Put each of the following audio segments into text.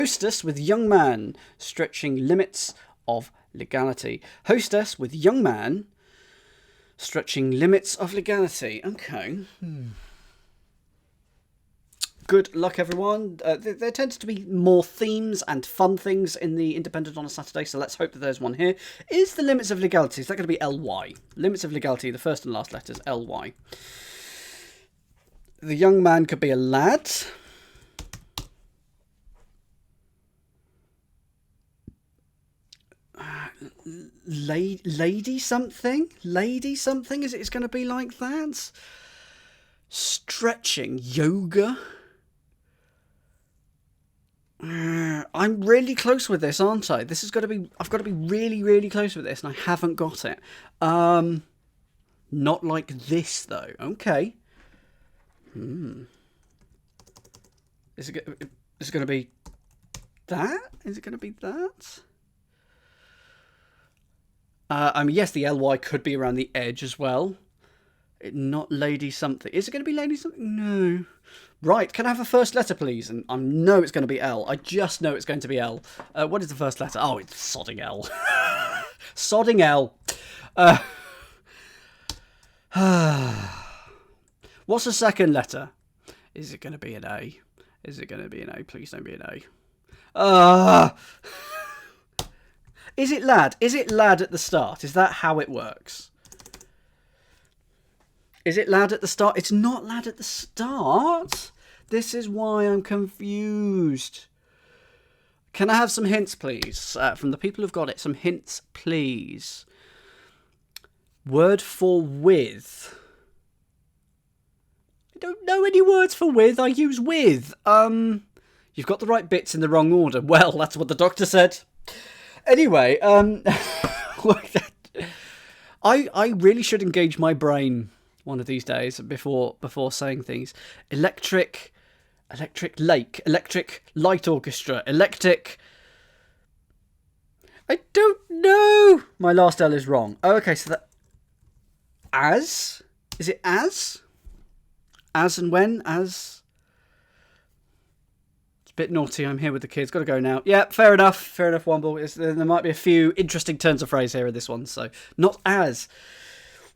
Hostess with young man stretching limits of legality. Hostess with young man stretching limits of legality. Okay. Good luck, everyone. There tends to be more themes and fun things in the Independent on a Saturday, so let's hope that there's one here. Is the limits of legality, is that going to be LY? Limits of legality, the first and last letters, LY. The young man could be a lad. Lady something? Lady something? Is it going to be like that? Stretching. Yoga. I'm really close with this, aren't I? This has got to be... I've got to be really, really close with this, and I haven't got it. Not like this, though. Okay. Is it going to be that? Is it going to be that? Yes, the LY could be around the edge as well. Not lady something. Is it going to be lady something? No. Right, can I have a first letter, please? And I know it's going to be L. I just know it's going to be L. What is the first letter? Oh, it's sodding L. Sodding L. What's the second letter? Is it going to be an A? Is it going to be an A? Please don't be an A. Is it lad? Is it lad at the start? Is that how it works? Is it lad at the start? It's not lad at the start. This is why I'm confused. Can I have some hints, please? From the people who've got it, some hints, please. Word for with. I don't know any words for with. I use with. You've got the right bits in the wrong order. Well, that's what the doctor said. Anyway, I really should engage my brain one of these days before saying things. Electric lake, electric light orchestra, electric... I don't know. My last L is wrong. Oh, okay, so that... As? Is it as? As and when? As... Bit naughty, I'm here with the kids, gotta go now. Yeah, fair enough, Womble. There might be a few interesting turns of phrase here in this one, so not as.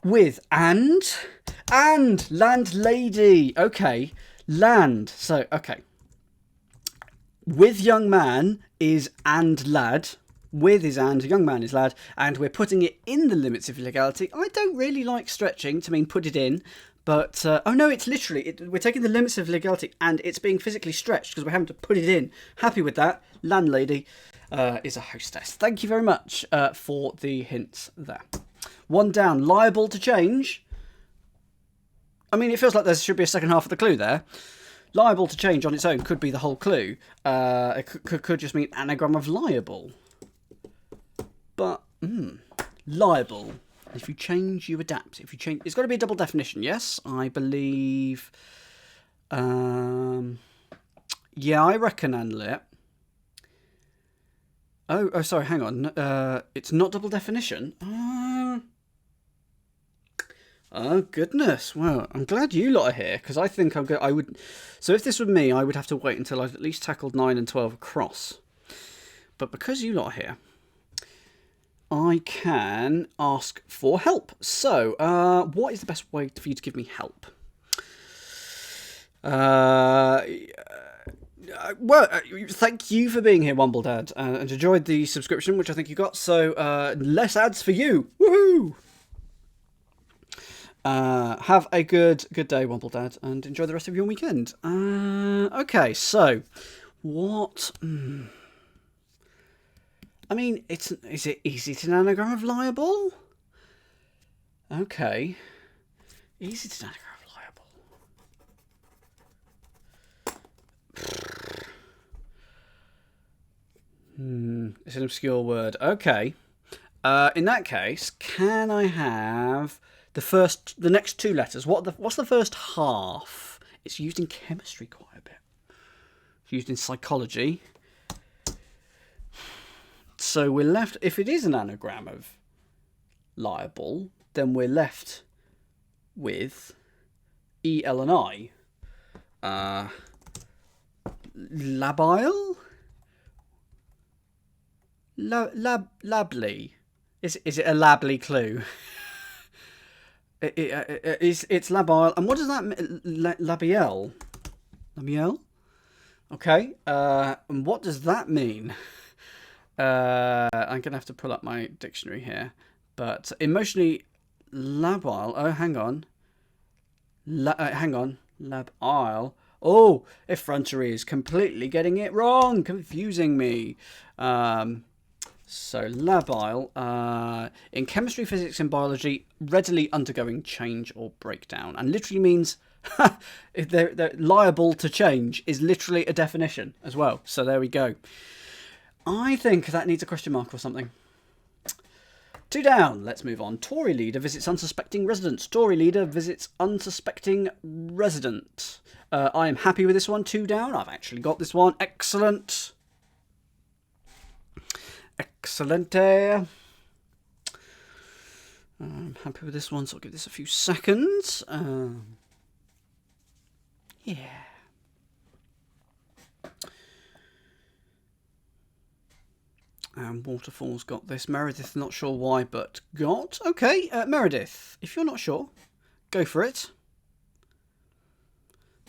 With, and landlady. Okay, land, so, okay. With young man is and lad, with is and, young man is lad, and we're putting it in the limits of legality. I don't really like stretching to mean put it in, but, oh no, it's literally, we're taking the limits of legality and it's being physically stretched because we're having to put it in. Happy with that. Landlady is a hostess. Thank you very much for the hints there. One down. Liable to change. I mean, it feels like there should be a second half of the clue there. Liable to change on its own could be the whole clue. It could just mean anagram of liable. But, liable. If you change, you adapt. If you change, it's got to be a double definition. Yes, I believe. Yeah, I reckon Anlit. Oh, sorry. Hang on. It's not double definition. Oh goodness. Well, I'm glad you lot are here because I think I'm good. I would. So if this were me, I would have to wait until I've at least tackled 9 and 12 across. But because you lot are here, I can ask for help. So, what is the best way for you to give me help? Well, thank you for being here, Wombledad, and enjoyed the subscription, which I think you got. So, less ads for you. Woohoo! Have a good day, Wombledad, and enjoy the rest of your weekend. Okay, so, what... I mean, is it easy to an anagram of liable? Okay. Easy to an anagram of liable. It's an obscure word. Okay. In that case, can I have the next two letters? What's the first half? It's used in chemistry quite a bit. It's used in psychology. So we're left, if it is an anagram of liable, then we're left with E, L, and I. Labile? Lably. Is it a lably clue? It's labile. And what does that mean? Labiel? Labiel? Okay. And what does that mean? I'm going to have to pull up my dictionary here. But emotionally labile. Oh, hang on. Hang on. Labile. Oh, effrontery is completely getting it wrong. Confusing me. So labile, in chemistry, physics and biology, readily undergoing change or breakdown. And literally means if they're liable to change is literally a definition as well. So there we go. I think that needs a question mark or something. 2 down. Let's move on. Tory leader visits unsuspecting resident. Tory leader visits unsuspecting resident. I am happy with this one. 2 down. I've actually got this one. Excellent. Excellente. I'm happy with this one, so I'll give this a few seconds. Yeah. And Waterfall's got this. Meredith, not sure why, but got. Okay, Meredith, if you're not sure, go for it.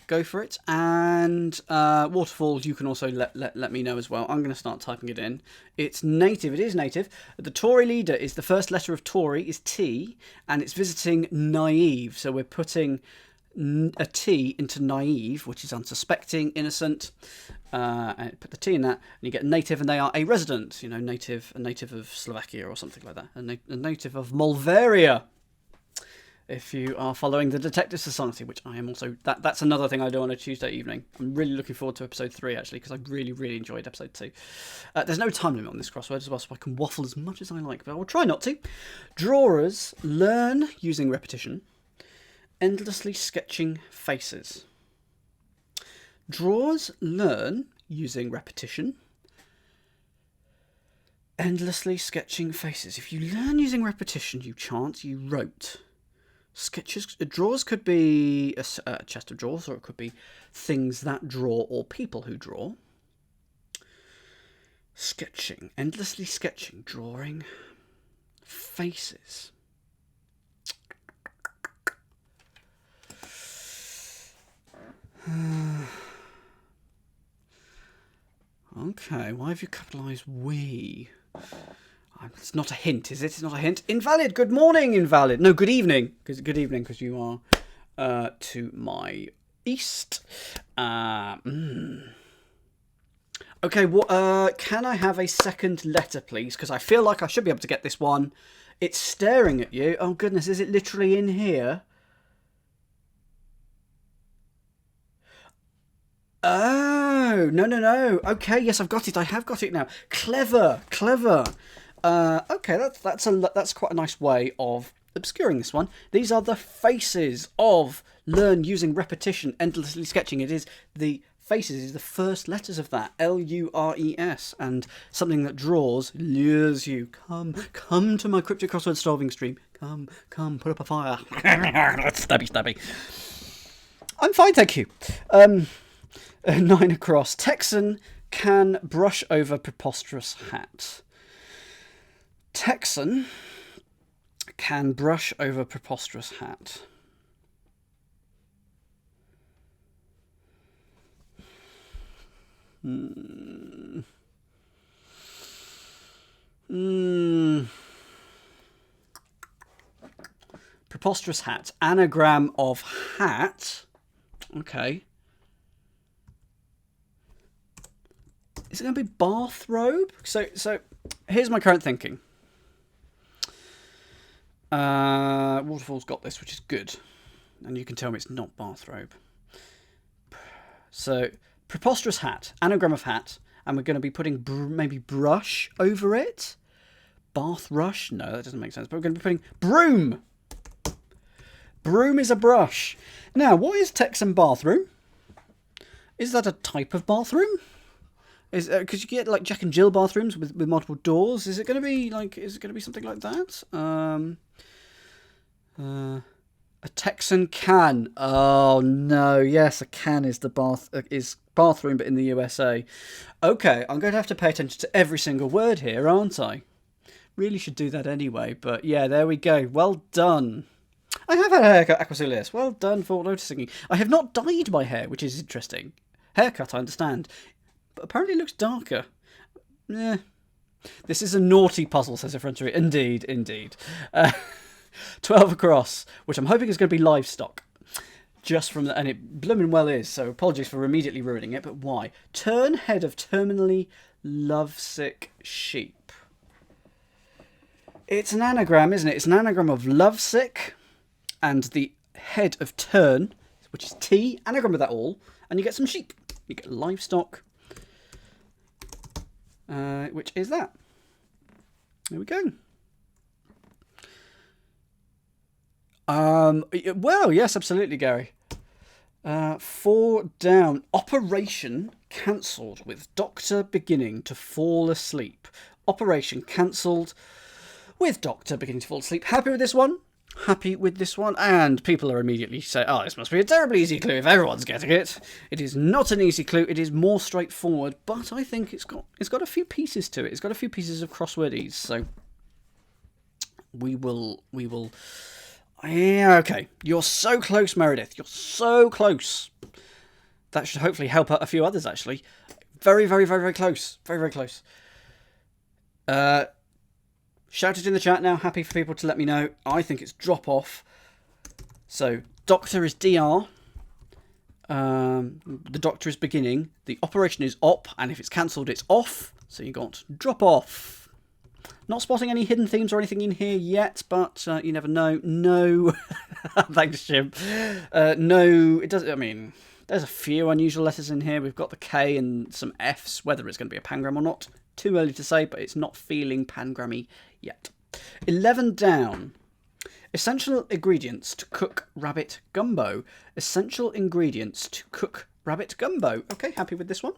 Go for it. And Waterfall, you can also let me know as well. I'm going to start typing it in. It's native. It is native. The Tory leader is the first letter of Tory is T, and it's visiting naive. So we're putting a T into naive, which is unsuspecting, innocent. And put the T in that, and you get native, and they are a resident. You know, a native of Slovakia or something like that. A native of Mulvaria. If you are following the Detective Society, which I am also, that's another thing I do on a Tuesday evening. I'm really looking forward to episode 3, actually, because I really, really enjoyed episode 2. There's no time limit on this crossword as well, so I can waffle as much as I like, but I will try not to. Drawers learn using repetition, endlessly sketching faces. Drawers learn using repetition, endlessly sketching faces. If you learn using repetition, you chant, you wrote. Sketches, drawers could be a chest of drawers, or it could be things that draw or people who draw. Sketching, endlessly sketching, drawing faces. Okay, why have you capitalised we? It's not a hint, is it? It's not a hint. Invalid. Good morning, invalid. No, good evening. Good evening, because you are to my east. Okay, well, can I have a second letter, please? Because I feel like I should be able to get this one. It's staring at you. Oh, goodness, is it literally in here? Oh, no. Okay, yes, I've got it. I have got it now. Clever. Okay, that's quite a nice way of obscuring this one. These are the faces of learn using repetition, endlessly sketching. It is the faces is the first letters of that, L-U-R-E-S, and something that draws lures you. Come to my cryptic crossword solving stream. Come, put up a fire. Stabby. I'm fine, thank you. 9 across. Texan can brush over preposterous hat. Texan can brush over preposterous hat. Preposterous hat. Anagram of hat. Okay. Is it going to be bathrobe? So here's my current thinking. Waterfall's got this, which is good. And you can tell me it's not bathrobe. So, preposterous hat, anagram of hat, and we're going to be putting maybe brush over it. Bath rush? No, that doesn't make sense. But we're going to be putting broom. Broom is a brush. Now, what is Texan bathroom? Is that a type of bathroom? Is because you get like Jack and Jill bathrooms with multiple doors. Is it going to be like? Is it going to be something like that? A A Texan can. Oh no, yes, a can is the bathroom, but in the USA. Okay, I'm going to have to pay attention to every single word here, aren't I? Really should do that anyway, but yeah, there we go. Well done. I have had a haircut, Aquasulius. Well done for noticing. I have not dyed my hair, which is interesting. Haircut, I understand. But apparently it looks darker. Yeah. This is a naughty puzzle, says Effrontery. Indeed, indeed. 12 across, which I'm hoping is going to be livestock. Just from the, and it blooming well is, so apologies for immediately ruining it, but why? Turn head of terminally lovesick sheep. It's an anagram, isn't it? It's an anagram of lovesick and the head of turn, which is T, anagram of that all, and you get some sheep. You get livestock, which is that. There we go. Well, yes, absolutely, Gary. 4 down. Operation cancelled with doctor beginning to fall asleep. Operation cancelled with doctor beginning to fall asleep. Happy with this one? Happy with this one? And people are immediately saying, oh, this must be a terribly easy clue if everyone's getting it. It is not an easy clue. It is more straightforward, but I think it's got a few pieces to it. It's got a few pieces of crosswordese, so we will. Yeah, okay. You're so close, Meredith. You're so close. That should hopefully help out a few others, actually. Very, very, very, very close. Very, very close. Shout it in the chat now. Happy for people to let me know. I think it's drop off. So, doctor is DR. The doctor is beginning. The operation is op. And if it's cancelled, it's off. So you got drop off. Not spotting any hidden themes or anything in here yet, but you never know. No. Thanks, Jim. No, it doesn't. I mean, there's a few unusual letters in here. We've got the K and some Fs. Whether it's going to be a pangram or not, too early to say, but it's not feeling pangrammy yet. 11 down. Essential ingredients to cook rabbit gumbo. Essential ingredients to cook rabbit gumbo. Okay, happy with this one.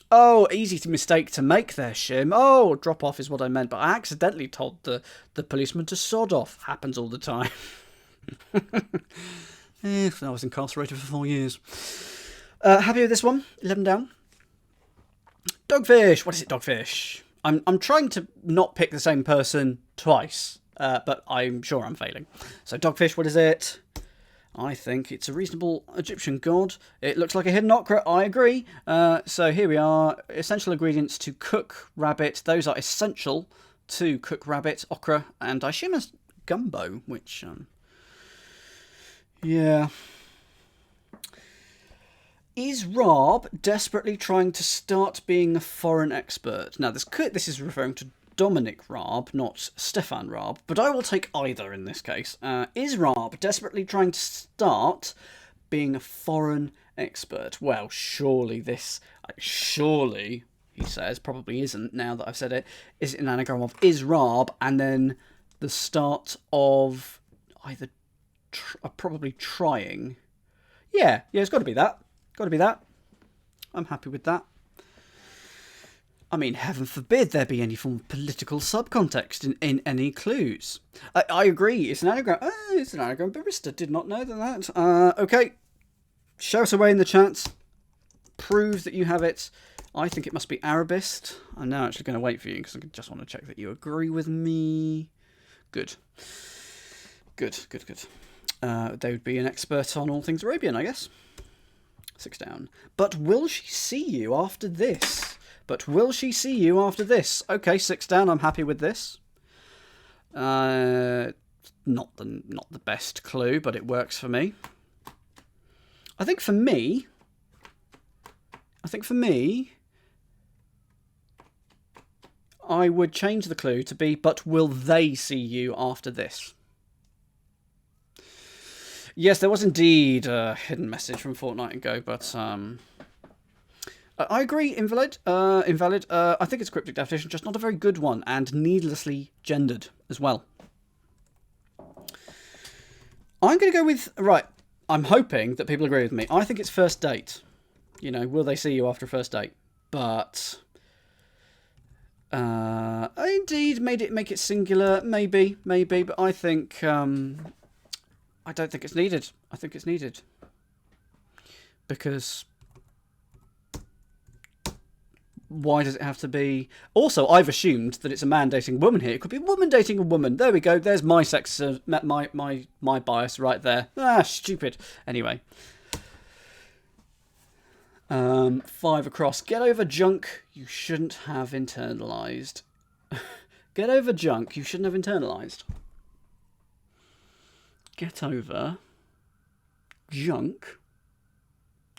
Oh, easy to mistake to make there, Shim. Oh, drop off is what I meant, but I accidentally told the policeman to sod off. Happens all the time. I was incarcerated for 4 years. Happy with this one? 11 down. Dogfish. What is it, Dogfish? I'm trying to not pick the same person twice, but I'm sure I'm failing. So, Dogfish, what is it? I think it's a reasonable Egyptian god. It looks like a hidden okra. I agree. So here we are. Essential ingredients to cook rabbit. Those are essential to cook rabbit, okra, and I assume as gumbo, which, yeah. Is Raab desperately trying to start being a foreign expert? Now, this is referring to Dominic Raab, not Stefan Raab, but I will take either in this case. Is Raab desperately trying to start being a foreign expert? Well, surely, he says, probably isn't now that I've said it, is it an anagram of is Raab and then the start of either probably trying. Yeah, it's got to be that. Got to be that. I'm happy with that. I mean, heaven forbid there be any form of political subcontext in any clues. I agree, it's an anagram. It's an anagram barista. Did not know that. Okay. Shout away in the chats. Prove that you have it. I think it must be Arabist. I'm now actually going to wait for you because I just want to check that you agree with me. Good. Good. They would be an expert on all things Arabian, I guess. 6 down. But will she see you after this? Okay, 6 down. I'm happy with this. Not the best clue, but it works for me. I think for me, I would change the clue to be, but will they see you after this? Yes, there was indeed a hidden message from Fortnite ago, but I agree, invalid. I think it's a cryptic definition, just not a very good one, and needlessly gendered as well. I'm going to go with, right, I'm hoping that people agree with me. I think it's first date. You know, will they see you after a first date? But I indeed make it singular, maybe, but I think I don't think it's needed. I think it's needed. Because why does it have to be... Also, I've assumed that it's a man dating a woman here. It could be a woman dating a woman. There we go. There's my sex, my bias right there. Ah, stupid. Anyway. 5 across. Get over junk you shouldn't have internalised. Get over junk you shouldn't have internalised. Get over junk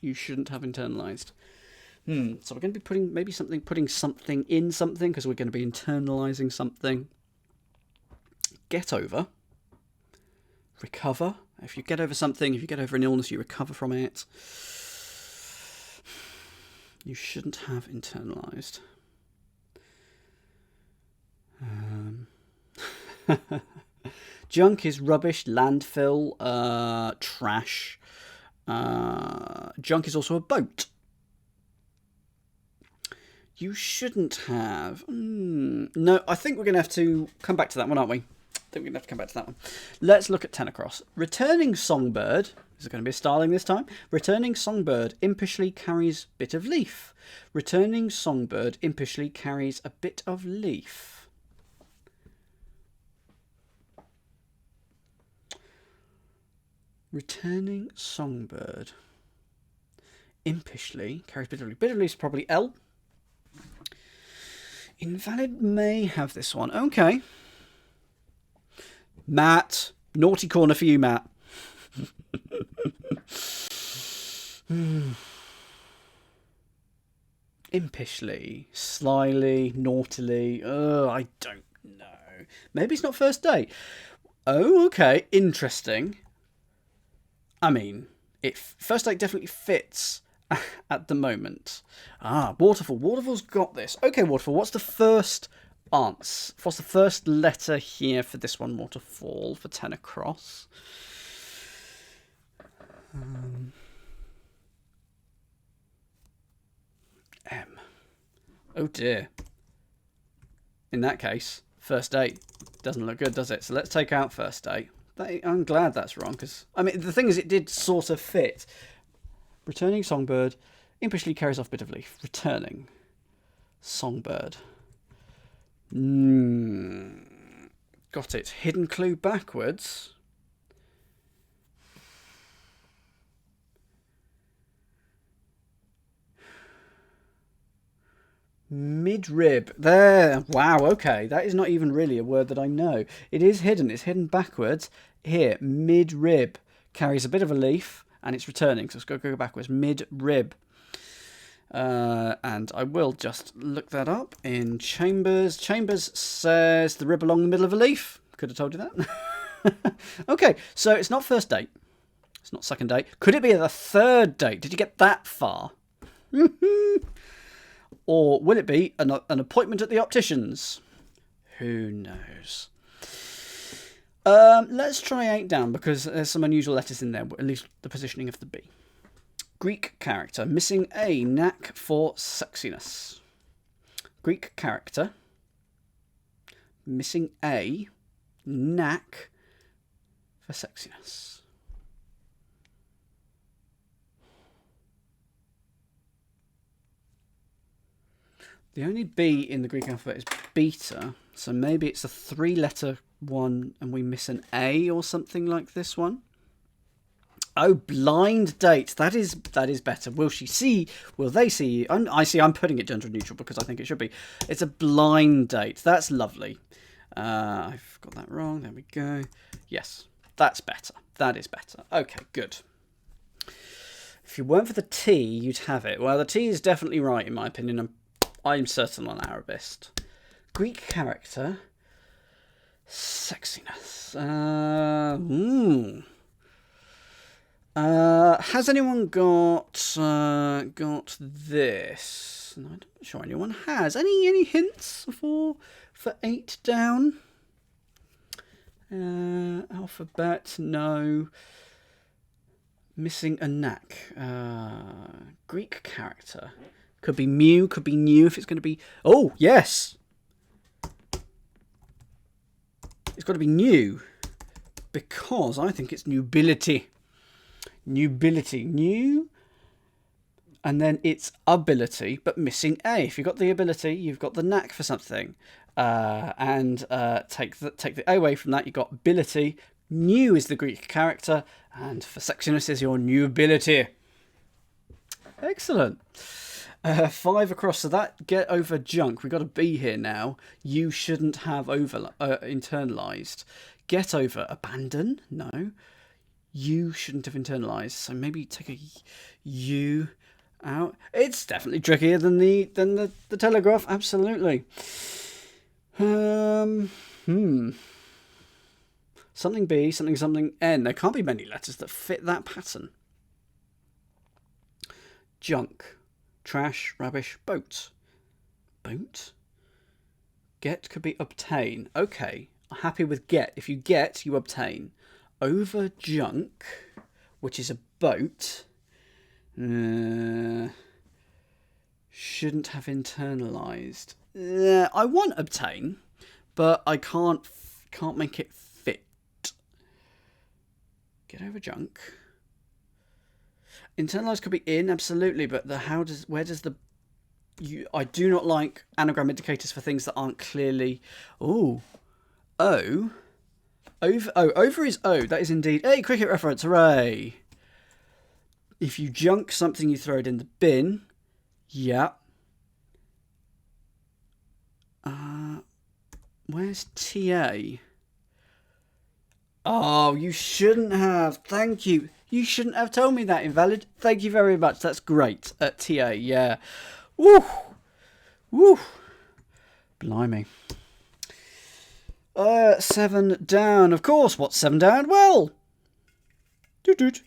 you shouldn't have internalised. So we're going to be putting something in something because we're going to be internalising something. Get over. Recover. If you get over something, if you get over an illness, you recover from it. You shouldn't have internalised. Junk is rubbish, landfill, trash. Junk is also a boat. You shouldn't have... No, I think we're going to have to come back to that one, aren't we? I think we're going to have to come back to that one. Let's look at 10 across. Returning songbird. Is it going to be a starling this time? Returning songbird impishly carries bit of leaf. Returning songbird impishly carries a bit of leaf. Returning songbird impishly carries bit of leaf. Bit of leaf is probably L. Invalid may have this one. Okay. Matt. Naughty corner for you, Matt. Impishly. Slyly. Naughtily. I don't know. Maybe it's not first date. Oh, okay. Interesting. I mean, first date definitely fits at the moment. Waterfall. Waterfall's got this. Okay, Waterfall, what's the first answer? What's the first letter here for this one, Waterfall, for 10 across? M. Oh dear. In that case, first date doesn't look good, does it? So let's take out first date. I'm glad that's wrong, because, I mean, the thing is, it did sort of fit. Returning songbird impishly carries off bit of leaf. Returning songbird. Got it. Hidden clue backwards. Midrib. There. Wow, okay. That is not even really a word that I know. It is hidden. It's hidden backwards. Here, midrib carries a bit of a leaf. And it's returning, so let's go backwards. Mid-rib. And I will just look that up in Chambers. Chambers says the rib along the middle of a leaf. Could have told you that. Okay, so it's not first date. It's not second date. Could it be the third date? Did you get that far? Or will it be an appointment at the opticians? Who knows? Let's try 8 down, because there's some unusual letters in there, at least the positioning of the B. Greek character, missing A, knack for sexiness. Greek character, missing A, knack for sexiness. The only B in the Greek alphabet is beta, so maybe it's a 3-letter one and we miss an A or something like this one. Oh, blind date. That is better. Will she see? Will they see? I'm putting it gender neutral because I think it should be. It's a blind date. That's lovely. I've got that wrong. There we go. Yes, that's better. That is better. Okay, good. If you weren't for the T, you'd have it. Well, the T is definitely right in my opinion. I'm certain on Arabist. Greek character. Sexiness. Has anyone got this? No, I'm not sure anyone has. Any hints for 8 down? Alphabet, no. Missing a knack. Greek character. Could be Mew, could be new if it's going to be... Oh, yes! It's got to be new. because I think it's nubility. Nubility. New, and then it's ability, but missing A. If you've got the ability, you've got the knack for something. And take the A away from that, you've got ability. New is the Greek character, and for sexiness is your nubility. Excellent. 5 across, so that get over junk. We've got a B here now. You shouldn't have internalized. Get over abandon. No, you shouldn't have internalized. So maybe take a U out. It's definitely trickier than the Telegraph. Absolutely. Something B, something N. There can't be many letters that fit that pattern. Junk. Trash, rubbish, boat. Boat? Get could be obtain. Okay, I'm happy with get. If you get, you obtain. Over junk, which is a boat, shouldn't have internalized. I want obtain, but I can't make it fit. Get over junk. Internalised could be in, absolutely, but where does the... I do not like anagram indicators for things that aren't clearly... Ooh. O. Over. Oh, over is O. That is indeed... Hey, cricket reference, hooray. If you junk something, you throw it in the bin. Yeah. Where's TA? Oh, you shouldn't have. Thank you. You shouldn't have told me that, Invalid. Thank you very much. That's great. At TA, yeah. Woo! Woo! Blimey. 7 down. Of course. What's 7 down? Well, doot.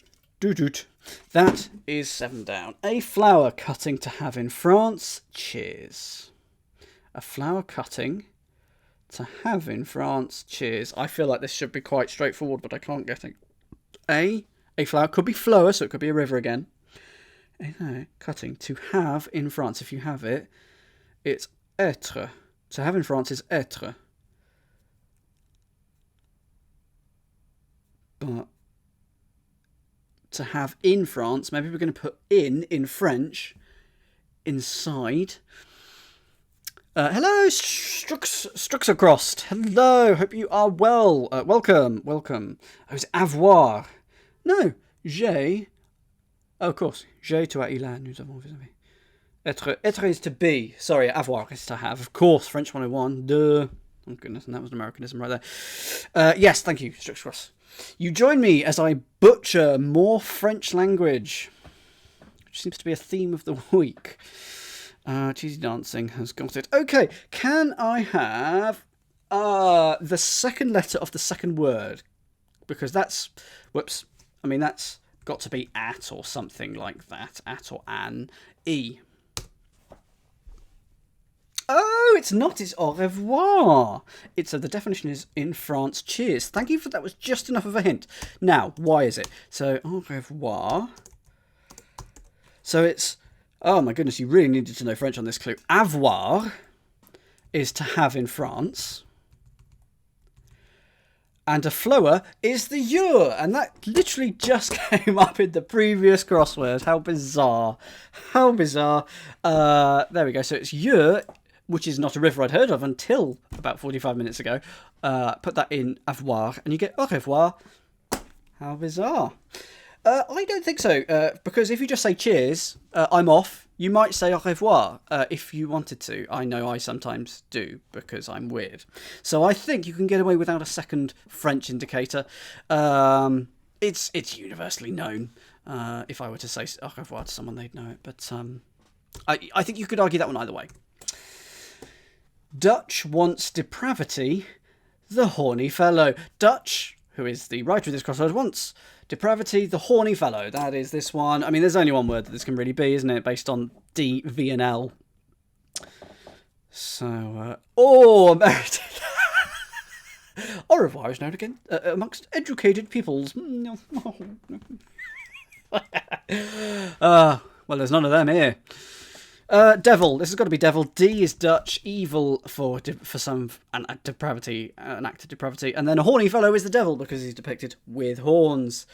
That is 7 down. A flower cutting to have in France. Cheers. A flower cutting to have in France. Cheers. I feel like this should be quite straightforward, but I can't get it. A flower could be flower, so it could be a river again. Cutting to have in France. If you have it, it's être. To have in France is être. But to have in France, maybe we're going to put in French, inside. Hello, Struxacrossed. Hello, hope you are well. Welcome. Oh, it's avoir. No, j'ai. Oh, of course. J'ai, toi, il a, nous avons, vous avez. Être is to be. Sorry, avoir is to have. Of course, French 101. Duh. Oh, goodness, and that was an Americanism right there. Yes, thank you, Struxacross. You join me as I butcher more French language, which seems to be a theme of the week. Cheesy Dancing has got it. Okay, can I have the second letter of the second word? Because that's... Whoops. I mean, that's got to be at or something like that. At or an. E. Oh, it's not. It's au revoir. The definition is in France. Cheers. Thank you for that. Was just enough of a hint. Now, why is it? So, au revoir. So it's... Oh my goodness, you really needed to know French on this clue. Avoir is to have in France. And a flower is the eure. And that literally just came up in the previous crossword. How bizarre. How bizarre. There we go. So it's eure, which is not a river I'd heard of until about 45 minutes ago. Put that in avoir and you get au revoir. How bizarre. I don't think so, because if you just say cheers, I'm off, you might say au revoir if you wanted to. I know I sometimes do, because I'm weird. So I think you can get away without a second French indicator. It's universally known. If I were to say au revoir to someone, they'd know it. But I think you could argue that one either way. Dutch wants depravity, the horny fellow. Dutch, who is the writer of this crossword, wants... Depravity, the horny fellow. That is this one. I mean, there's only one word that this can really be, isn't it? Based on D, V, and L. So, American. Au revoir is known again amongst educated peoples. Well, there's none of them here. Devil. This has got to be devil. D is Dutch. Evil for some an act of depravity, and then a horny fellow is the devil because he's depicted with horns.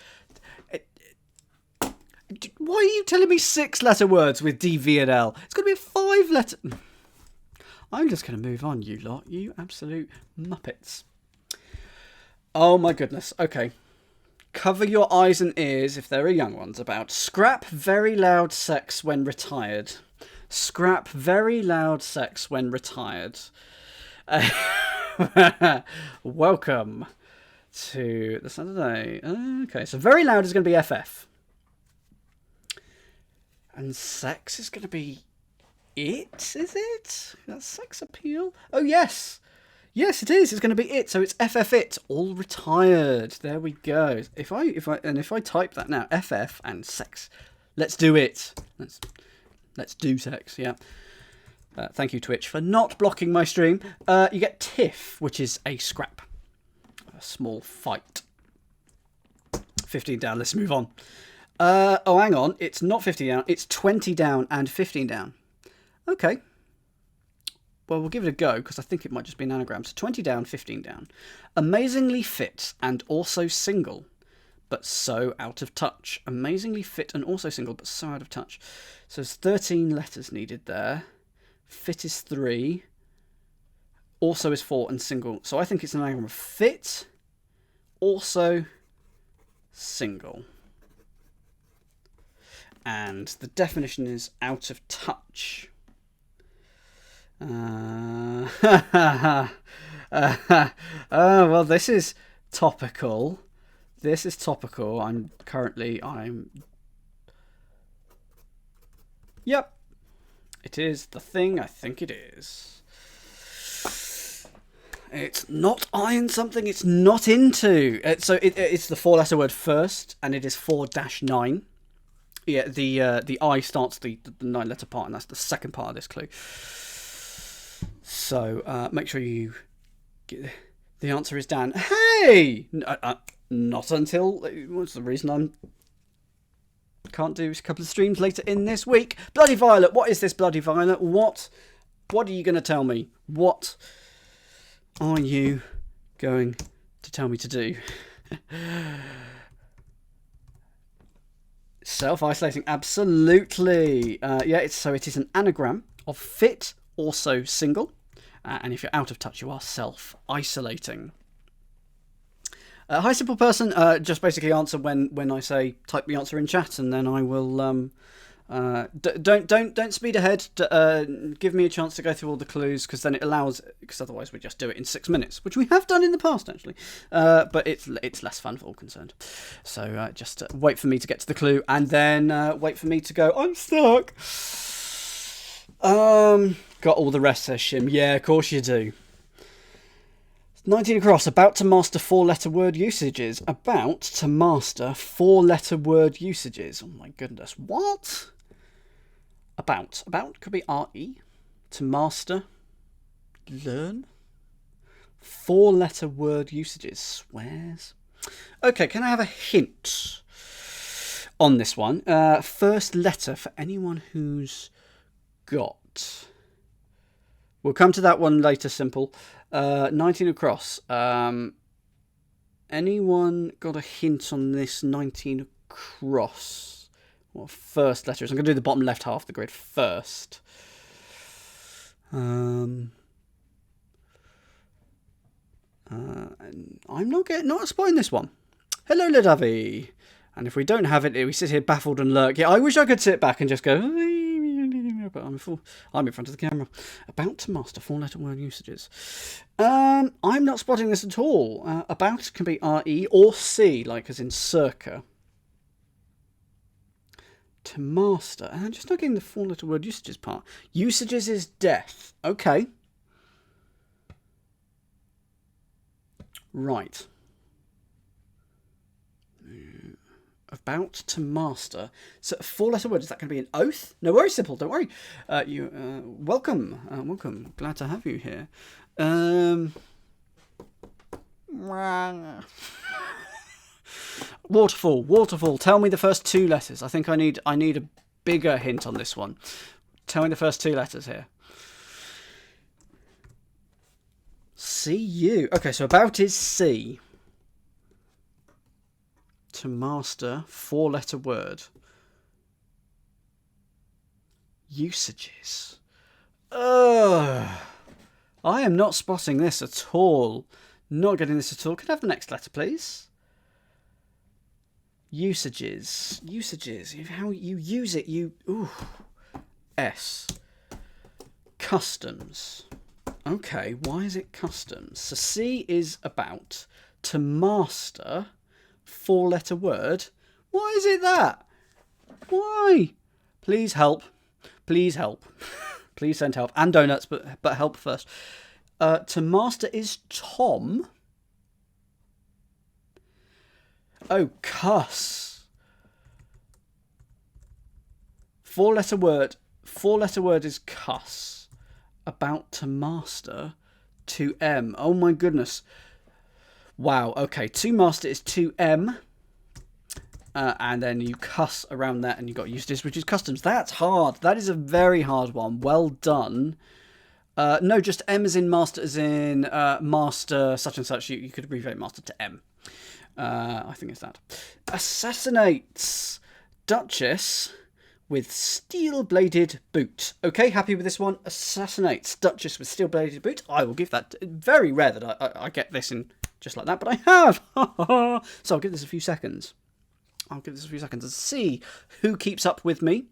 Why are you telling me 6-letter words with D, V, and L? It's got to be a 5-letter. I'm just going to move on, you lot. You absolute muppets. Oh my goodness. Okay. Cover your eyes and ears, if there are young ones about. Scrap very loud sex when retired. Scrap very loud sex when retired. Welcome to the Saturday. Okay, so very loud is going to be FF. And sex is going to be it, is it? That's sex appeal? Oh, yes. Yes, it is. It's going to be it. So it's FF it, all retired. There we go. If I type that now, FF and sex. Let's do it. Let's do sex, yeah. Thank you, Twitch, for not blocking my stream. You get TIFF, which is a scrap. A small fight. 15 down. Let's move on. Oh, hang on. It's not 50 down. It's 20 down and 15 down. Okay. Well, we'll give it a go, because I think it might just be an anagram. So 20 down, 15 down. Amazingly fit and also single, but so out of touch. Amazingly fit and also single, but so out of touch. So there's 13 letters needed there. Fit is 3. Also is 4 and single. So I think it's an anagram of fit, also, single. And the definition is out of touch. Well, this is topical. This is topical. Yep. It is the thing I think it is. It's not eyeing something it's not into. So it's the 4-letter word first, and it is 4-9. Yeah, the I starts the 9-letter part, and that's the second part of this clue. So make sure you get the answer is Dan. Hey, not until what's the reason I can't do a couple of streams later in this week. Bloody Violet, what is this Bloody Violet? What are you going to tell me? What are you going to tell me to do? Self-isolating, absolutely. Yeah, it is an anagram of fit, also single, and if you're out of touch, you are self-isolating. Hi, simple person. Just basically answer when I say type the answer in chat, and then I will. Don't speed ahead. Give me a chance to go through all the clues, because then it allows. Because otherwise we just do it in 6 minutes, which we have done in the past actually. But it's less fun for all concerned. So just wait for me to get to the clue, and then wait for me to go. I'm stuck. Got all the rest, says Shim. Yeah, of course you do. 19 across. About to master 4-letter word usages. About to master 4-letter word usages. Oh my goodness. What? About could be RE. To master. Learn. 4-letter word usages. Swears. Okay, can I have a hint on this one? First letter for anyone who's got. We'll come to that one later, simple. 19 across. Anyone got a hint on this 19 across? What first letter is? I'm going to do the bottom left half of the grid first. I'm not spotting this one. Hello, Ledavi. And if we don't have it, we sit here baffled and lurk. Yeah, I wish I could sit back and just go. But I'm in front of the camera. About to master 4-letter word usages. I'm not spotting this at all. About can be RE or C, like as in circa. To master. I'm just not getting the 4-letter word usages part. Usages is death. Okay. Right. About to master. So 4-letter word, is that going to be an oath? No worries, simple, don't worry. Welcome. Welcome. Glad to have you here. Waterfall. Tell me the first 2 letters. I think I need a bigger hint on this one. Tell me the first two letters here. C-U. Okay, so about is C. To master, 4-letter word. Usages. Ugh. I am not spotting this at all. Not getting this at all. Could I have the next letter, please? Usages. Usages. How you use it. Ooh. S. Customs. Okay, why is it customs? So C is about. To master, 4-letter word. Why is it that? Why? Please help. Please help. Please send help. And donuts, but help first. To master is Tom. Oh, cuss. 4-letter word. 4-letter word is cuss. About to master. To M. Oh my goodness. Wow. Okay. To master is to M. And then you cuss around that and you've got usages, which is customs. That's hard. That is a very hard one. Well done. No, just M as in master, as in master such and such. You could abbreviate master to M. I think it's that. Assassinates. Duchess with steel-bladed boot. Okay, happy with this one. Assassinates. Duchess with steel-bladed boot. I will give that. Very rare that I get this in just like that, but I have. So I'll give this a few seconds. I'll give this a few seconds to see who keeps up with me.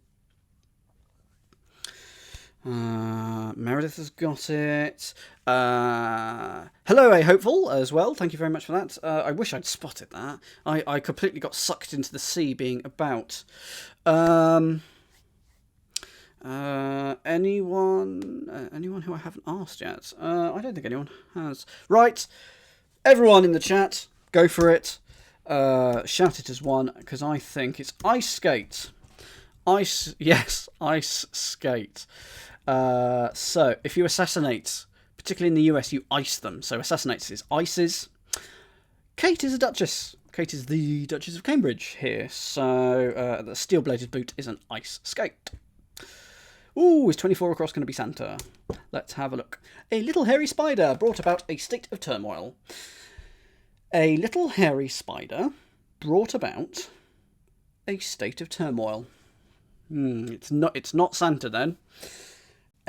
Meredith has got it. Hello, A Hopeful, as well. Thank you very much for that. I wish I'd spotted that. I completely got sucked into the sea being about. Anyone who I haven't asked yet? I don't think anyone has. Right. Everyone in the chat, go for it. Shout it as one, because I think it's ice skate. Yes, ice skate. So if you assassinate, particularly in the US, you ice them. So assassinates is ices. Kate is a duchess. Kate is the Duchess of Cambridge here. So the steel-bladed boot is an ice skate. Ooh, is 24 across going to be Santa? Let's have a look. A little hairy spider brought about a state of turmoil. A little hairy spider brought about a state of turmoil. It's not Santa then.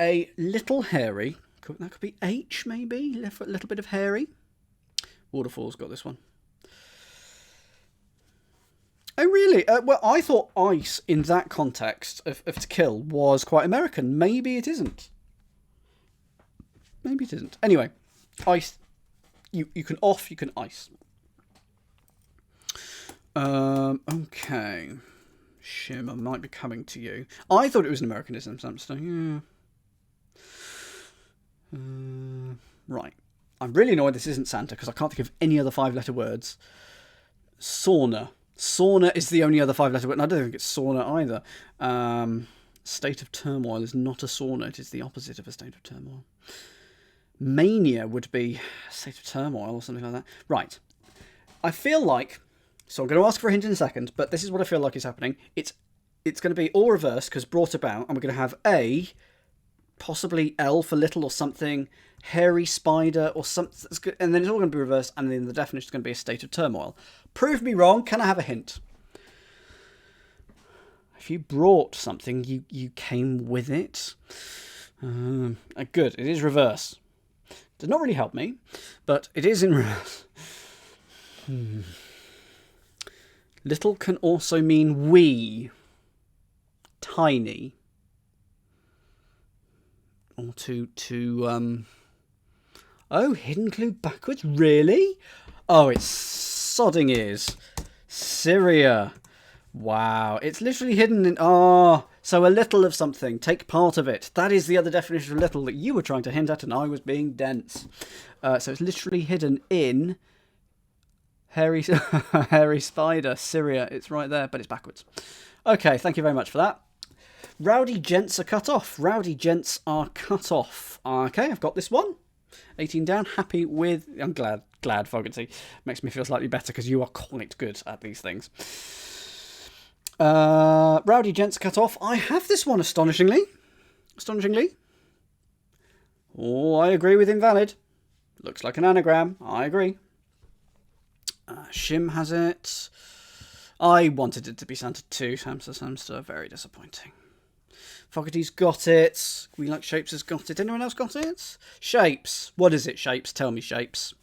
A little hairy. That could be H maybe. A little bit of hairy. Waterfall's got this one. Oh really? Well, I thought ice in that context of to kill was quite American. Maybe it isn't. Maybe it isn't. Anyway, ice. You can off. You can ice. Okay. Shim, I might be coming to you. I thought it was an Americanism, so yeah. Right. I'm really annoyed this isn't Santa because I can't think of any other 5-letter words. Sauna. Sauna is the only other 5-letter word, and I don't think it's sauna either. State of turmoil is not a sauna. It is the opposite of a state of turmoil. Mania would be a state of turmoil or something like that. Right. I feel like... So I'm going to ask for a hint in a second, but this is what I feel like is happening. It's going to be all reversed because brought about, and we're going to have A, possibly L for little or something, hairy spider or something, and then it's all going to be reversed, and then the definition is going to be a state of turmoil. Prove me wrong. Can I have a hint? If you brought something, you came with it. Good. It is reverse. Does not really help me, but it is in reverse. Little can also mean wee, tiny, or oh, hidden clue backwards, really? Oh, it's sodding ears. Syria. Wow, it's literally hidden in, so a little of something, take part of it. That is the other definition of little that you were trying to hint at and I was being dense. So it's literally hidden in... Hairy spider, Syria. It's right there, but it's backwards. Okay, thank you very much for that. Rowdy gents are cut off. Rowdy gents are cut off. Okay, I've got this one. 18 down. Happy with... I'm glad, Fogarty. Makes me feel slightly better because you are quite good at these things. Rowdy gents are cut off. I have this one, astonishingly. astonishingly. Oh, I agree with invalid. Looks like an anagram. I agree. Shim has it. I wanted it to be Santa too. Samster, very disappointing. Fogarty's got it. We Like Shapes has got it. Anyone else got it? Shapes. What is it, Shapes? Tell me, Shapes.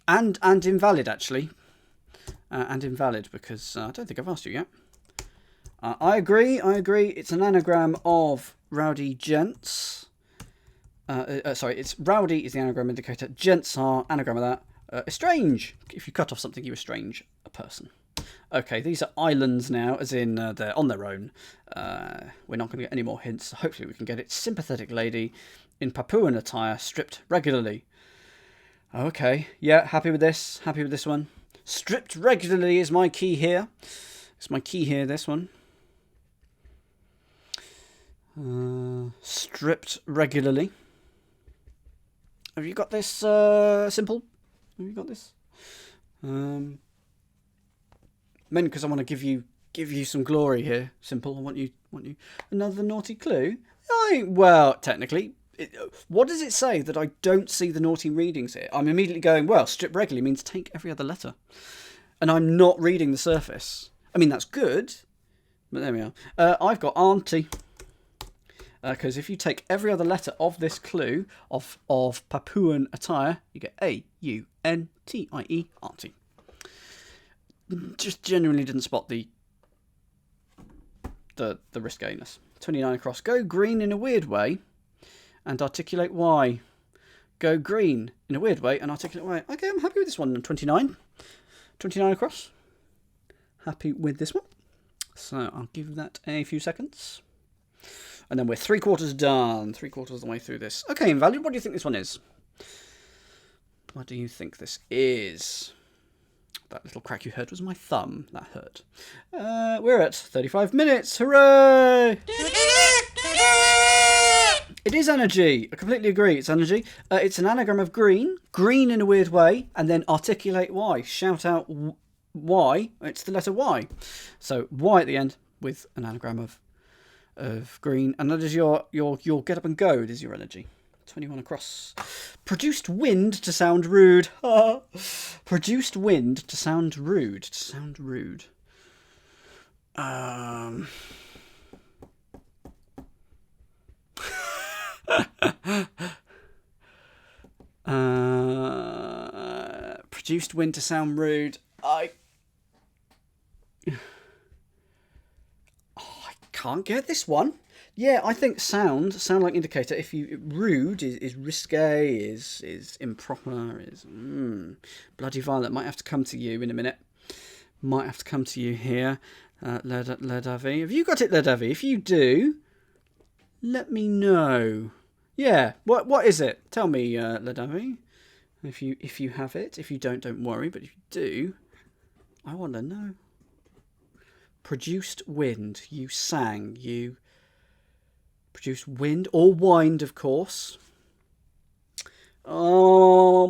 And invalid, actually. And invalid, because I don't think I've asked you yet. I agree. It's an anagram of Rowdy Gents. Sorry, it's Rowdy is the anagram indicator. Gents are anagram of that. Estrange. If you cut off something, you estrange a person. Okay, these are islands now, as in they're on their own. We're not going to get any more hints. Hopefully we can get it. Sympathetic lady in Papuan attire, stripped regularly. Okay, yeah, happy with this. Happy with this one. Stripped regularly is my key here. It's my key here, this one. Stripped regularly. Have you got this, Simple? Have you got this? Mainly because I want to give you some glory here, Simple. I want you another naughty clue. Well, technically, what does it say that I don't see the naughty readings here? I'm immediately going, well, strip regularly means take every other letter, and I'm not reading the surface. I mean, that's good, but there we are. I've got auntie. Because if you take every other letter of this clue of Papuan attire, you get A-U-N-T-I-E, auntie. Just genuinely didn't spot the risqueness. 29 across. Go green in a weird way and articulate why. Go green in a weird way and articulate why. Okay, I'm happy with this one. 29. 29 across. Happy with this one. So I'll give that a few seconds. And then we're 3/4 done. 3/4 of the way through this. Okay, Invalid, what do you think this one is? What do you think this is? That little crack you heard was my thumb. That hurt. We're at 35 minutes. Hooray! It is energy. I completely agree. It's energy. It's an anagram of green. Green in a weird way. And then articulate why. Shout out why. It's the letter Y. So Y at the end with an anagram of green, and that is your get up and go. It is your energy. 21 across. Produced wind to sound rude. Produced wind to sound rude. To sound rude. Produced wind to sound rude. I can't get this one. Yeah, I think sound like indicator. If you rude is risque, is improper, is bloody violent. Might have to come to you in a minute. Might have to come to you here, Ledavi. Have you got it, Ledavi? If you do, let me know. Yeah, what is it? Tell me, Ledavi. If you have it. If you don't worry. But if you do, I want to know. Produced wind. You sang. You produced wind or wind, of course. Oh,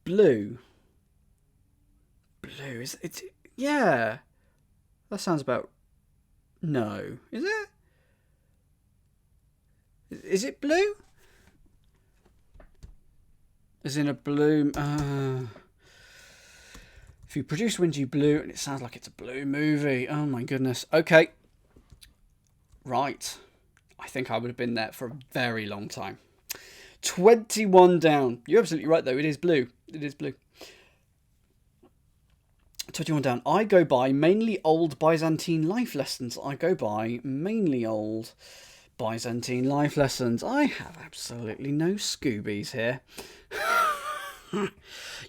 blue. Blue is it? Yeah, that sounds about. No, is it? Is it blue? As in a blue. If you produce wind, you blue, and it sounds like it's a blue movie. Oh my goodness. Okay. Right. I think I would have been there for a very long time. 21 down. You're absolutely right, though. It is blue. It is blue. 21 down. I go by mainly old Byzantine life lessons. I go by mainly old Byzantine life lessons. I have absolutely no Scoobies here.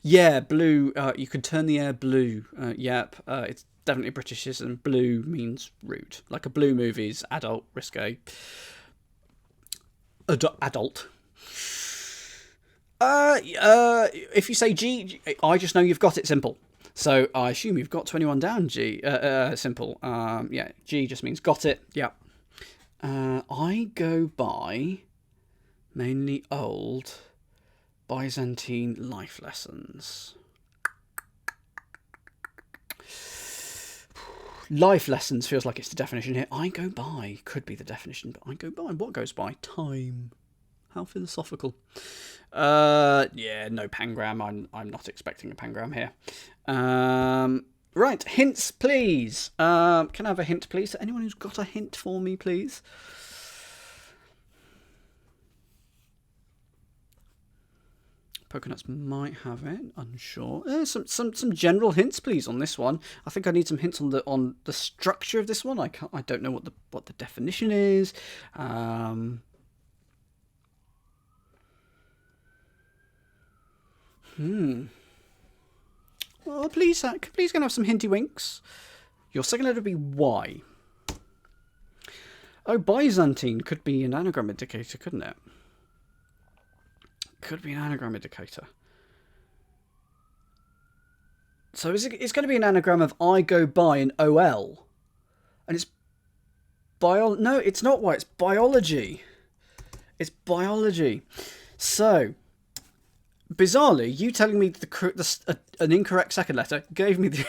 Yeah, blue. You could turn the air blue. Yep. It's definitely Britishism. Blue means rude. Like a blue movie's adult, risque. Adult. If you say G, I just know you've got it, Simple. So I assume you've got 21 down, G. Simple. Yeah, G just means got it. Yeah. I go by mainly old Byzantine life lessons. Life lessons feels like it's the definition here. I go by could be the definition, but I go by. What goes by? Time. How philosophical. Yeah, no pangram. I'm not expecting a pangram here. Right, hints, please. Can I have a hint, please? Anyone who's got a hint for me, please? Pokenuts might have it. Unsure. Some general hints, please, on this one. I think I need some hints on the structure of this one. I don't know what the definition is. Well, please can I have some hinty winks? Your second letter would be Y. Oh, Byzantine could be an anagram indicator, couldn't it? Could be an anagram indicator. So it's going to be an anagram of I go by and OL. And it's no, it's not Y, it's biology. It's biology. So, bizarrely, you telling me an incorrect second letter gave me the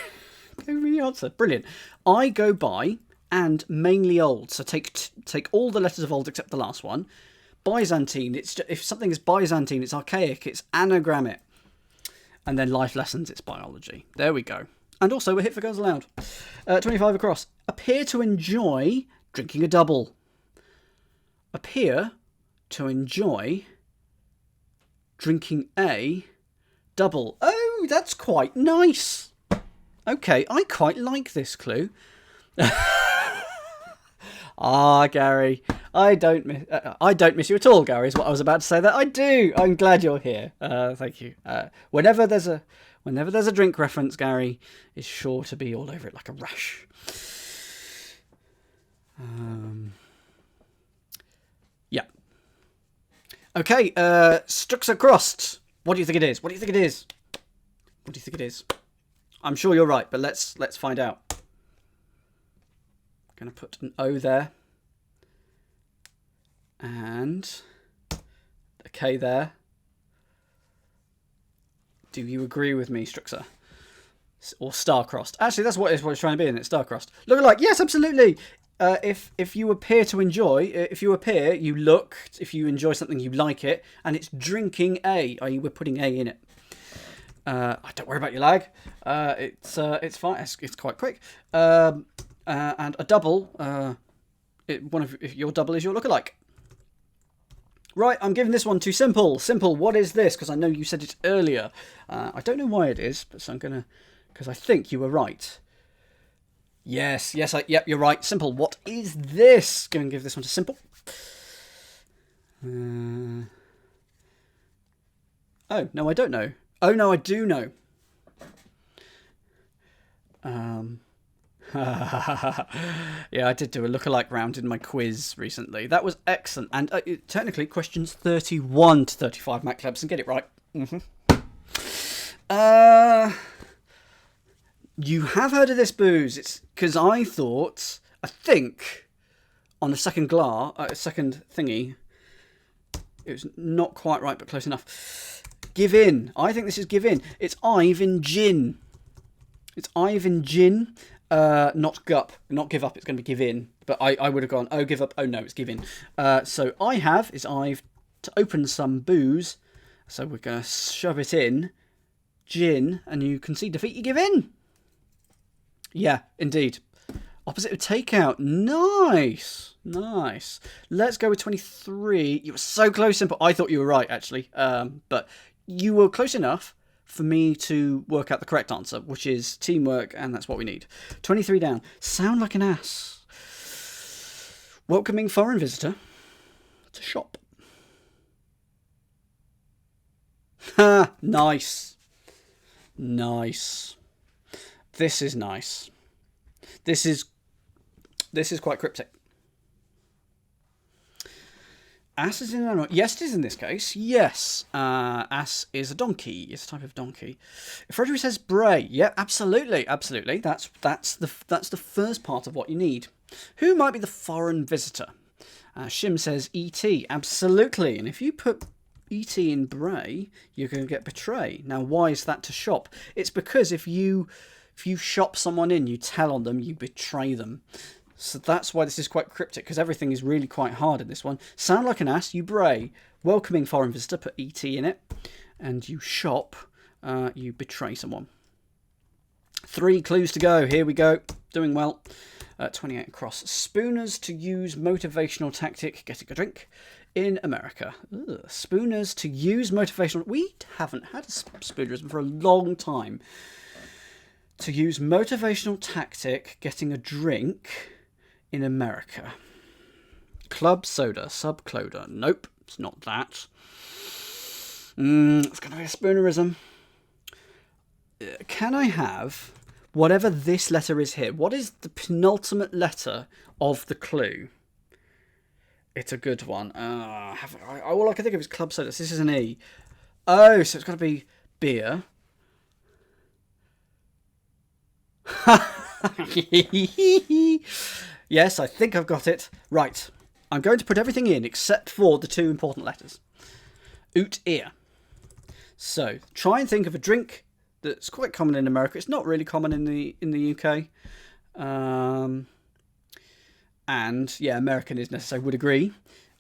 answer. Brilliant. I go by and mainly old. So take all the letters of old except the last one. Byzantine, if something is Byzantine, it's archaic, it's anagram it. And then life lessons, it's biology. There we go. And also, we're hit for Girls Aloud. 25 across. Appear to enjoy drinking a double. Appear to enjoy drinking a double. Oh, that's quite nice. Okay, I quite like this clue. Gary, I don't miss you at all, Gary, is what I was about to say. That I do. I'm glad you're here. Thank you. Whenever there's a drink reference, Gary is sure to be all over it like a rash. Yeah. Okay, Struxer Crossed. What do you think it is? What do you think it is? What do you think it is? I'm sure you're right, but let's find out. Going to put an O there. And a K there. Do you agree with me, Struxer? Or star-crossed? Actually, that's what it's trying to be, isn't it? Star-crossed. Look alike. Yes, absolutely. If you appear to enjoy, if you appear, you look, if you enjoy something, you like it, and it's drinking a, i.e. we're putting a in it. Don't worry about your lag. It's fine. It's quite quick. And a double. If your double is your lookalike. Right, I'm giving this one to Simple. Simple, what is this? Because I know you said it earlier. I don't know why it is, but so I'm gonna, because I think you were right. Yep, you're right. Simple, what is this? Going to give this one to Simple. Oh no, I don't know. Oh no, I do know. Yeah, I did do a lookalike round in my quiz recently. That was excellent. And technically, questions 31 to 35, Matt Klebson. Get it right. You have heard of this booze. It's because I think, on the second second thingy, it was not quite right, but close enough. Give In. I think this is Give In. It's Ivan Gin. It's Ivan Gin. Not gup, not give up, it's going to be give in. But I would have gone, oh, give up, oh no, it's give in. So I have is I've to open some booze. So we're going to shove it in. Gin, and you concede defeat, you give in. Yeah, indeed. Opposite of takeout. Nice. Nice. Let's go with 23. You were so close, Simple. I thought you were right, actually. But you were close enough for me to work out the correct answer, which is teamwork, and that's what we need. 23 down. Sound like an ass. Welcoming foreign visitor to shop. Ha! Nice. Nice. This is nice. This is quite cryptic. Ass is in an animal. Yes, it is in this case. Yes. Ass is a donkey. It's a type of donkey. Frederick says bray. Yeah, absolutely. Absolutely. That's the first part of what you need. Who might be the foreign visitor? Shim says E.T. Absolutely. And if you put E.T. in bray, you're going to get betray. Now, why is that to shop? It's because if you If you shop someone in, you tell on them, you betray them. So that's why this is quite cryptic, because everything is really quite hard in this one. Sound like an ass, you bray. Welcoming foreign visitor, put ET in it. And you shop, you betray someone. 3 clues to go. Here we go. Doing well. 28 across. Spooners to use motivational tactic, getting a drink in America. Ugh. Spooners to use motivational... We haven't had a spoonerism for a long time. To use motivational tactic, getting a drink in America. Club soda, subcloder. Nope, it's not that. It's going to be a spoonerism. Can I have whatever this letter is here? What is the penultimate letter of the clue? It's a good one. All I can think of is club soda. This is an E. Oh, so it's got to be beer. Yes, I think I've got it. Right. I'm going to put everything in except for the 2 important letters. Oot ear. So, try and think of a drink that's quite common in America. It's not really common in the UK. And yeah, American is necessary. Would agree.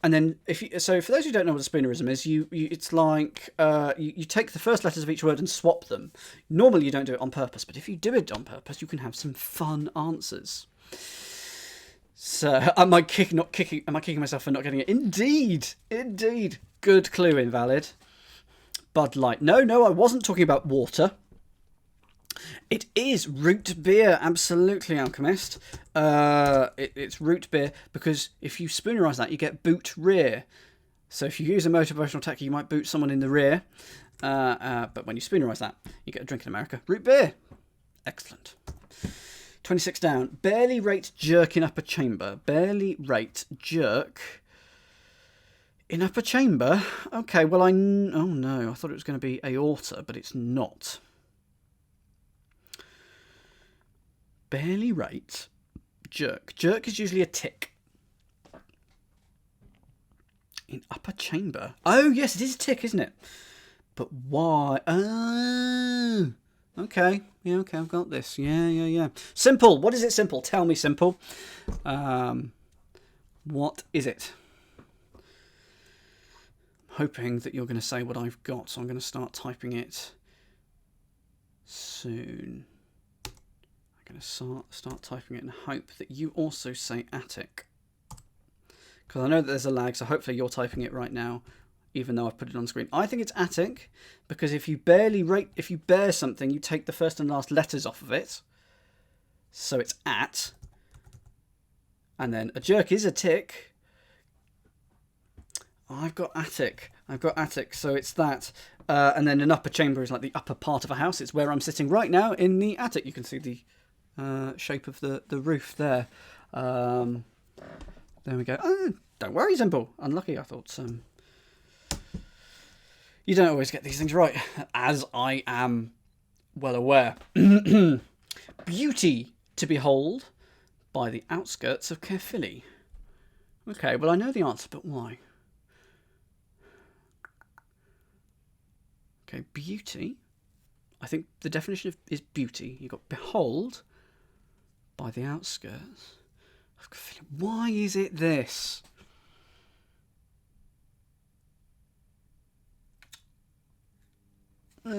And then so for those who don't know what a spoonerism is, it's like you take the first letters of each word and swap them. Normally you don't do it on purpose, but if you do it on purpose, you can have some fun answers. So am I kicking myself for not getting it? Indeed. Good clue, invalid. Bud Light. No, I wasn't talking about water. It is root beer, absolutely, Alchemist. It's root beer because if you spoonerise that, you get boot rear. So if you use a motivational tactic, you might boot someone in the rear. But when you spoonerise that, you get a drink in America. Root beer. Excellent. 26 down. Barely rate jerk in upper chamber. Barely rate jerk in upper chamber. Okay, well, oh no, I thought it was going to be aorta, but it's not. Barely rate jerk. Jerk is usually a tick. In upper chamber. Oh, yes, it is a tick, isn't it? But why? Oh, okay. Yeah, okay, I've got this. Yeah. Simple. What is it, Simple? Tell me, Simple. What is it? I'm hoping that you're going to say what I've got, so I'm going to start typing it soon. I'm going to start typing it and hope that you also say attic. Because I know that there's a lag, so hopefully you're typing it right now, even though I've put it on screen. I think it's attic, because if you bear something, you take the first and last letters off of it. So it's at. And then a jerk is a tick. I've got attic, so it's that. And then an upper chamber is like the upper part of a house. It's where I'm sitting right now in the attic. You can see the shape of the roof there. There we go. Oh, don't worry, Simple. Unlucky, I thought. You don't always get these things right, as I am well aware. Beauty to behold by the outskirts of Caerphilly. Okay, well, I know the answer, but why? Okay, beauty. I think the definition is beauty. You've got behold by the outskirts. Why is it this? Okay,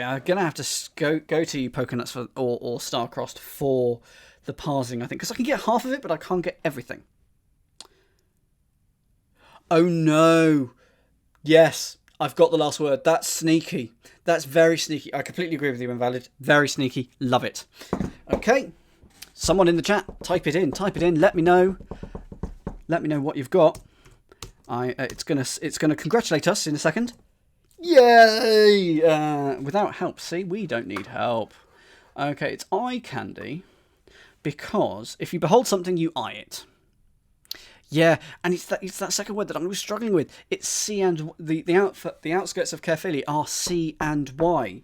I'm gonna have to go to you, Pokenuts, or Starcrossed for the parsing, I think, because I can get half of it, but I can't get everything. Oh no! Yes, I've got the last word. That's sneaky. That's very sneaky. I completely agree with you, Invalid. Very sneaky. Love it. Okay. Someone in the chat, type it in. Let me know. Let me know what you've got. It's gonna congratulate us in a second. Yay! Without help. See, we don't need help. Okay, it's eye candy, because if you behold something, you eye it. Yeah, and it's that second word that I was struggling with. It's C and the outskirts of Caerphilly are C and Y.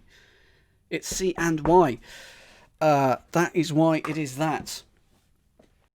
It's C and Y. That is why it is that.